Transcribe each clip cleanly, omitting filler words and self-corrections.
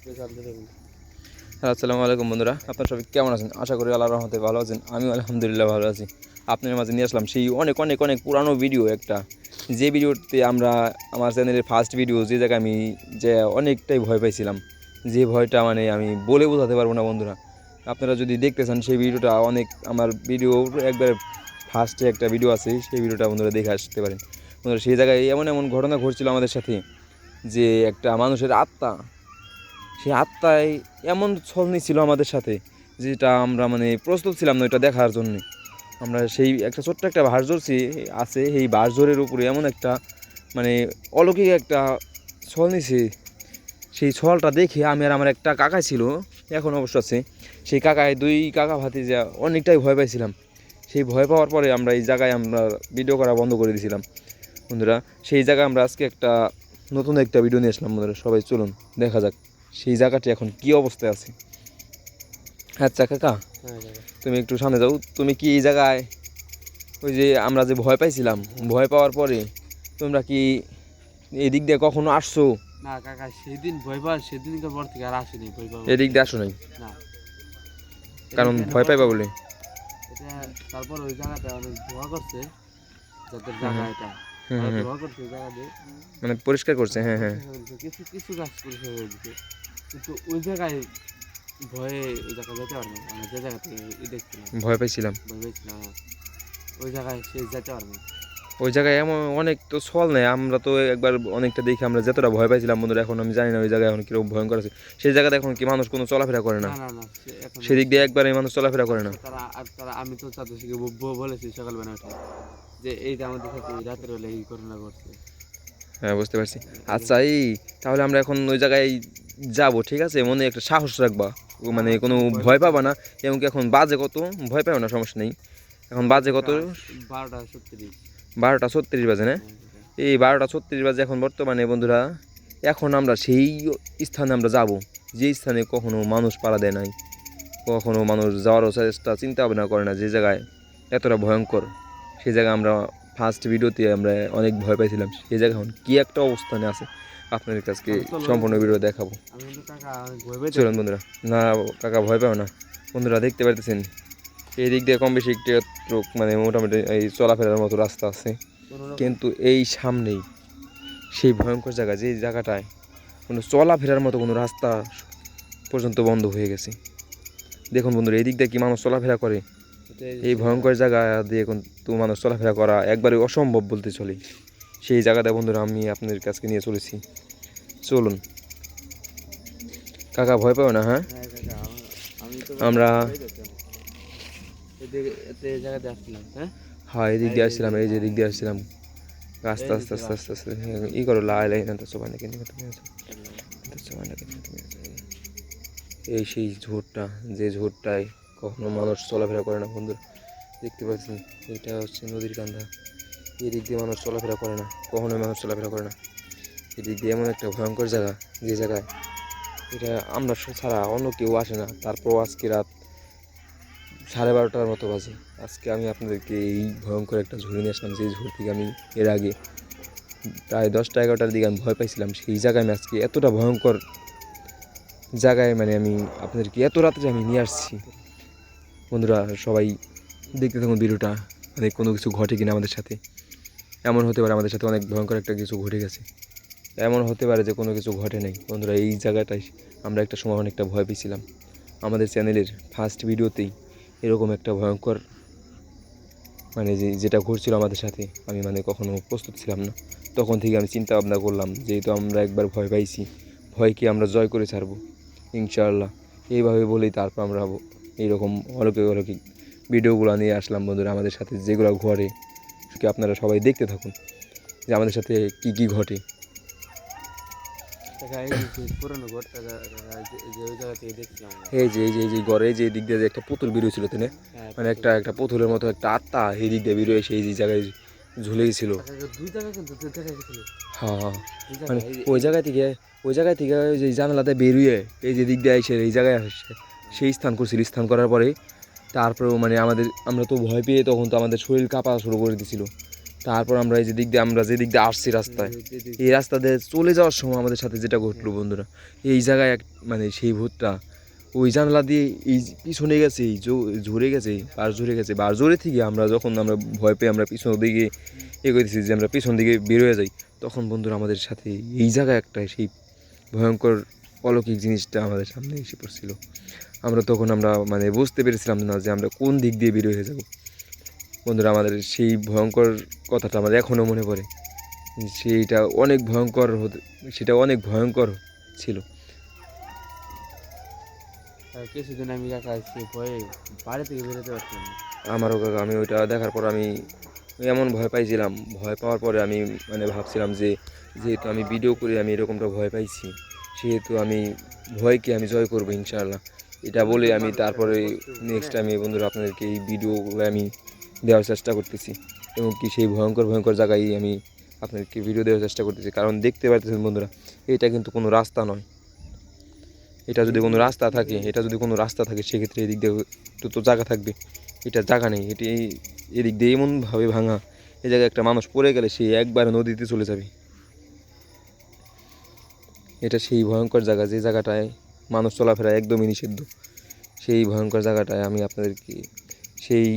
আসসালামু আলাইকুম বন্ধুরা, আপনারা সবাই কেমন আছেন? আশা করি আল্লাহর রহমতে ভালো আছেন। আমিও আলহামদুলিল্লাহ ভালো আছি। আপনাদের মাঝে নিয়ে আসলাম সেই অনেক অনেক অনেক পুরানো ভিডিও একটা, যে ভিডিওতে আমরা আমার চ্যানেলের ফার্স্ট ভিডিও, যে জায়গায় আমি যে অনেকটাই ভয় পাইছিলাম, যে ভয়টা মানে আমি বলে বোঝাতে পারবো না বন্ধুরা। আপনারা যদি দেখতে চান সেই ভিডিওটা, অনেক আমার ভিডিও একবার ফার্স্টে একটা ভিডিও আছে, সেই ভিডিওটা বন্ধুরা দেখে আসতে পারেন। বন্ধুরা, সেই জায়গায় এমন এমন ঘটনা ঘটছিল আমাদের সাথে, যে একটা মানুষের আত্মা, সেই আত্মায় এমন ছলনি ছিল আমাদের সাথে, যেটা আমরা মানে প্রস্তুত ছিলাম না এটা দেখার জন্যে। আমরা সেই একটা ছোট্ট একটা ভার্জর আছে, সেই ভার্জরের উপরে এমন একটা মানে অলৌকিক একটা ছল নিছে। সেই ছলটা দেখে আমি আর আমার একটা কাকা ছিল, এখন অবশ্য আছে, সেই কাকায় দুই কাকা ভাতিজা অনেকটাই ভয় পাইছিলাম। সেই ভয় পাওয়ার পরে আমরা এই জায়গায় আমরা ভিডিও করা বন্ধ করে দিয়েছিলাম বন্ধুরা। সেই জায়গায় আমরা আজকে একটা নতুন একটা ভিডিও নিয়ে আসলাম বন্ধুরা। সবাই চলুন দেখা যাক সেই জায়গাটি এখন কি অবস্থায় আছে। আচ্ছা কাকা, তুমি একটু সামনে যাও। তুমি কি এই জায়গায়, ওই যে আমরা যে ভয় পাইছিলাম, ভয় পাওয়ার পরে তোমরা কি এই দিক দিয়ে কখনো আসছো? না কাকা, সেদিন ভয় পাওয়ার সেদিনকার পর থেকে আর আসেনি ভয় পাবো। এদিক দিয়ে আসো নাই? না, কারণ ভয় পাইবা বলে? এটা তারপর ওই জায়গাটা অনেক ধোয়া করছে, যাদের জায়গা এটা ধোয়া করছে জায়গা দিয়ে, মানে পরিষ্কার করছে। হ্যাঁ হ্যাঁ, কিছু কিছু গাছ পরিষ্কার করে দিচ্ছে, কিন্তু ওই জায়গায় ভয়ে ওই জায়গায় যেতে পারবো। আমরা যে জায়গা থেকে দেখছিলাম ভয় পাইছিলাম। ভয় পেয়েছিলাম, ওই জায়গায় সে যেতে পারবো। ওই জায়গায় এমন অনেক তো ছল নেই, আমরা তো একবার অনেকটা দেখি, আমরা যতটা ভয় পাইছিলাম বন্ধুরা, এখন আমি জানি না ওই জায়গায় এখন কীরকম ভয়ঙ্কর আছে। সেই জায়গাতে এখন কি মানুষ কোনো চলাফেরা করে না? না না না, সেদিক দিয়ে একবার এই মানুষ চলাফেরা করে না। তারা আমি তো তাদের থেকে বলেছি সকালবেলা উঠে যে এইটা আমাদের সাথে রাতের বেলা এই ঘটনা ঘটছে। হ্যাঁ, বুঝতে পারছি। আচ্ছা, তাহলে আমরা এখন ওই জায়গায় যাব, ঠিক আছে? মনে একটা সাহস রাখবা, মানে কোনো ভয় পাবা না। এমনকি এখন বাজে কত, ভয় পাও না, সমস্যা নেই। এখন বাজে কত? 12:36। 12:36 বাজে না? এই 12:36 বাজে এখন বর্তমানে বন্ধুরা। এখন আমরা সেই স্থানে আমরা যাব, যে স্থানে কখনো মানুষ পাড়া দেয় নাই, কখনো মানুষ যাওয়ারও চেষ্টা চিন্তা ভাবনা করে না, যে জায়গায় এতটা ভয়ঙ্কর। সেই জায়গায় আমরা ফার্স্ট ভিডিওতে আমরা অনেক ভয় পাইছিলাম। সেই জায়গায় এখন কী একটা অবস্থানে আছে, আপনাদের কাছে সম্পূর্ণ ভিডিও দেখাবো। চলুন বন্ধুরা। না কাকা, ভয় পাও না বন্ধুরা। দেখতে পাইতেছেন এই দিক দিয়ে কম বেশি একটু মানে মোটামুটি এই চলাফেরার মতো রাস্তা আছে, কিন্তু এই সামনেই সেই ভয়ঙ্কর জায়গা, যে জায়গাটায় কোনো চলাফেরার মতো কোনো রাস্তা পর্যন্ত বন্ধ হয়ে গেছে। দেখুন বন্ধুরা, এই দিক দিয়ে কি মানুষ চলাফেরা করে? এই ভয়ঙ্কর জায়গা দিয়ে কিন্তু মানুষ চলাফেরা করা একবারে অসম্ভব বলতে চলে। সেই জায়গাটা বন্ধুরা আমি আপনাদের কাছে নিয়ে চলেছি। চলুন কাকা, ভয় পাও না? হ্যাঁ, আমরা হ্যাঁ এই দিক দিয়ে আসছিলাম, এই যে দিক দিয়ে আসছিলাম। আস্তে আস্তে আস্তে আস্তে আস্তে করো, লাই লাই না তো সবাই নাকি এই সেই ঝোরটা, যে ঝোরটায় কখনো মানুষ চলাফেরা করে না বন্ধুরা। দেখতে পাচ্ছেন এটা হচ্ছে নদীর কান্ধা। এই দিক দিয়ে মানুষ চলাফেরা করে না, কখনোই মানুষ চলাফেরা করে না। এই দিক দিয়ে এমন একটা ভয়ঙ্কর জায়গা, যে জায়গায় এটা আমরা ছাড়া অন্য কেউ আসে না। তারপর আজকে রাত 12:30টার মতো বাজে। আজকে আমি আপনাদেরকে এই ভয়ঙ্কর একটা ঝুড়ি নিয়ে আসলাম, যে ঝুড়ি থেকে আমি এর আগে প্রায় 10টা-11টার দিকে আমি ভয় পাইছিলাম। সেই জায়গায় আমি আজকে এতটা ভয়ঙ্কর জায়গায় মানে আমি আপনাদেরকে এত রাত্রে আমি নিয়ে আসছি বন্ধুরা। সবাই দেখতে থাকুন ভিডিওটা, মানে কোনো কিছু ঘটে কিনা আমাদের সাথে। এমন হতে পারে আমাদের সাথে অনেক ভয়ঙ্কর একটা কিছু ঘটে গেছে, এমন হতে পারে যে কোনো কিছু ঘটে নাই বন্ধুরা। এই জায়গাটায় আমরা একটা সময় অনেকটা ভয় পেয়েছিলাম। আমাদের চ্যানেলের ফার্স্ট ভিডিওতেই এরকম একটা ভয়ঙ্কর মানে যেটা ঘটছিল আমাদের সাথে, আমি মানে কখনো প্রস্তুত ছিলাম না। তখন থেকে আমি চিন্তা ভাবনা করলাম, যেহেতু আমরা একবার ভয় পাইছি, ভয়কে আমরা জয় করে ছাড়বো ইনশাআল্লাহ। এইভাবে বলেই তারপর আমরা এইরকম অলৌকিক অলৌকিক ভিডিওগুলো নিয়ে আসলাম বন্ধুরা। আমাদের সাথে যেগুলো ঘটে কি আপনারা সবাই দেখতে থাকুন, যে আমাদের সাথে কি কি ঘটে। এই যে ঘরে যে দিক দিয়ে যে একটা পুতুল বেরিয়েছিল, তিনি মানে একটা পুতুলের মতো একটা আত্মা এই দিক দিয়ে বেরিয়ে সেই যে জায়গায় ঝুলে গেছিল। হ্যাঁ, মানে ওই জায়গায় থেকে ওই যে জানালাতে বেরিয়ে এই যে দিক দিয়ে এসে এই জায়গায় আসছে, সেই স্থান করছিল। স্থান করার পরে তারপরেও মানে আমরা তো ভয় পেয়ে তখন তো আমাদের শরীর কাঁপা শুরু করে দিয়েছিল। তারপর আমরা এই যে দিক দিয়ে আমরা যে দিক দিয়ে আসছি রাস্তায়, এই রাস্তা দিয়ে চলে যাওয়ার সময় আমাদের সাথে যেটা ঘটলো বন্ধুরা, এই জায়গায় এক মানে সেই ভূতটা ওই জানলা দিয়ে এই পিছনে গেছে, এই ঝরে গেছে, ঝরে গেছে, ঝরে থেকে আমরা ভয় পেয়ে আমরা পিছন দিকে এগোতেছি যে আমরা পিছন দিকে বের হয়ে যাই, তখন বন্ধুরা আমাদের সাথে এই জায়গায় একটা সেই ভয়ঙ্কর অলৌকিক জিনিসটা আমাদের সামনে এসে পড়ছিল। আমরা মানে বুঝতে পেরেছিলাম না যে আমরা কোন দিক দিয়ে বের হয়ে যাব। বন্ধুরা আমাদের সেই ভয়ঙ্কর কথাটা আমাদের এখনও মনে পড়ে। সেটা অনেক ভয়ঙ্কর ছিল। আর কিছুদিন আমি কাকা আসছি ভয়ে বাড়ি থেকে বেরোতে পারছিলাম না। আমারও কাকা, আমি ওইটা দেখার পর আমি এমন ভয় পাইছিলাম, ভয় পাওয়ার পরে আমি মানে ভাবছিলাম যে যেহেতু আমি ভিডিও করে আমি এরকমটা ভয় পাইছি, সেহেতু আমি ভয়কে আমি জয় করবো ইনশাআল্লাহ। এটা বলে আমি তারপরে নেক্সট আমি বন্ধুরা আপনাদেরকে এই ভিডিওগুলো আমি দেওয়ার চেষ্টা করতেছি, এবং কি সেই ভয়ঙ্কর ভয়ঙ্কর জায়গায় আমি আপনাদেরকে ভিডিও দেওয়ার চেষ্টা করতেছি। কারণ দেখতে পারতেছেন বন্ধুরা, এটা কিন্তু কোনো রাস্তা নয়। এটা যদি কোনো রাস্তা থাকে সেক্ষেত্রে এদিক দিয়ে তো জায়গা থাকবে, এটা জায়গা নেই। এদিক দিয়ে এমনভাবে ভাঙা, এই জায়গায় একটা মানুষ পড়ে গেলে সে একবার নদীতে চলে যাবে। এটা সেই ভয়ঙ্কর জায়গা যে জায়গাটায় মানুষ চলাফেরা একদমই নিষিদ্ধ। সেই ভয়ঙ্কর জায়গাটায় আমি আপনাদেরকে সেই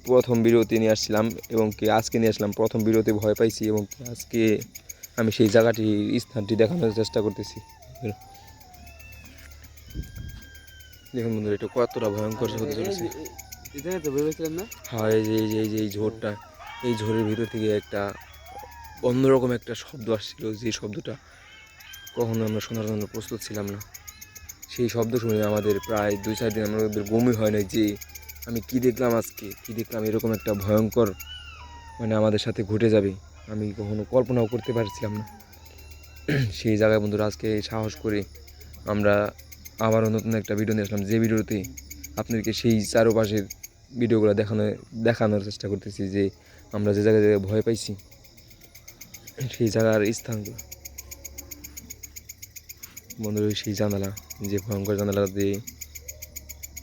প্রথম ভিডিওতে নিয়ে আসছিলাম, এবং কি আজকে নিয়ে আসলাম। প্রথম ভিডিওতে ভয় পাইছি, এবং আজকে আমি সেই স্থানটি দেখানোর চেষ্টা করতেছি। দেখুন বন্ধুরা, এটা কতটা ভয়ঙ্কর হতে চলেছে। এই জায়গাতে ভেবেছিলাম না। হ্যাঁ, এই ঝড়টা, এই ঝড়ের ভিতর থেকে একটা অন্যরকম একটা শব্দ আসছিল, যে শব্দটা কখনো আমরা শোনার জন্য প্রস্তুত ছিলাম না। সেই শব্দ শুনে আমাদের প্রায় 2-4 দিন আমাদের ঘুমই হয় নাই, যে আমি কি দেখলাম, এরকম একটা ভয়ঙ্কর মানে আমাদের সাথে ঘটে যাবে আমি কখনো কল্পনাও করতে পারছিলাম না। সেই জায়গায় বন্ধুরা আজকে সাহস করে আমরা আবারও নতুন একটা ভিডিও নিয়ে আসলাম, যে ভিডিওতে আপনাদেরকে সেই চারপাশের ভিডিওগুলো দেখানোর চেষ্টা করতেছি, যে আমরা যে জায়গায় ভয় পাইছি সেই জায়গার স্থানগুলো। বন্ধুরা সেই জানালা, যে ভয়ঙ্কর জানালা দিয়ে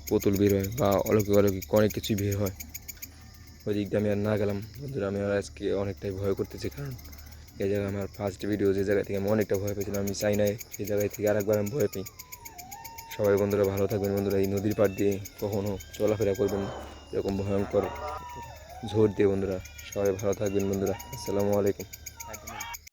পুতুল বের হয় বা অলৌকিক অনেক কিছুই বের হয়, ওই দিক দিয়ে আমি আর না গেলাম বন্ধুরা। আমি আর আজকে অনেকটাই ভয় করতেছি, কারণ এই জায়গায় আমার ফার্স্ট ভিডিও, যে জায়গা থেকে আমি অনেকটা ভয় পেয়েছিলাম, আমি চাই না সেই জায়গায় থেকে আরেকবার আমি ভয় পাই। সবাই বন্ধুরা ভালো থাকবেন বন্ধুরা, এই নদীর পাড় দিয়ে কখনও চলাফেরা করবেন এরকম ভয়ঙ্কর ঝড় দিয়ে বন্ধুরা। সবাই ভালো থাকবেন বন্ধুরা, আসসালামু আলাইকুম।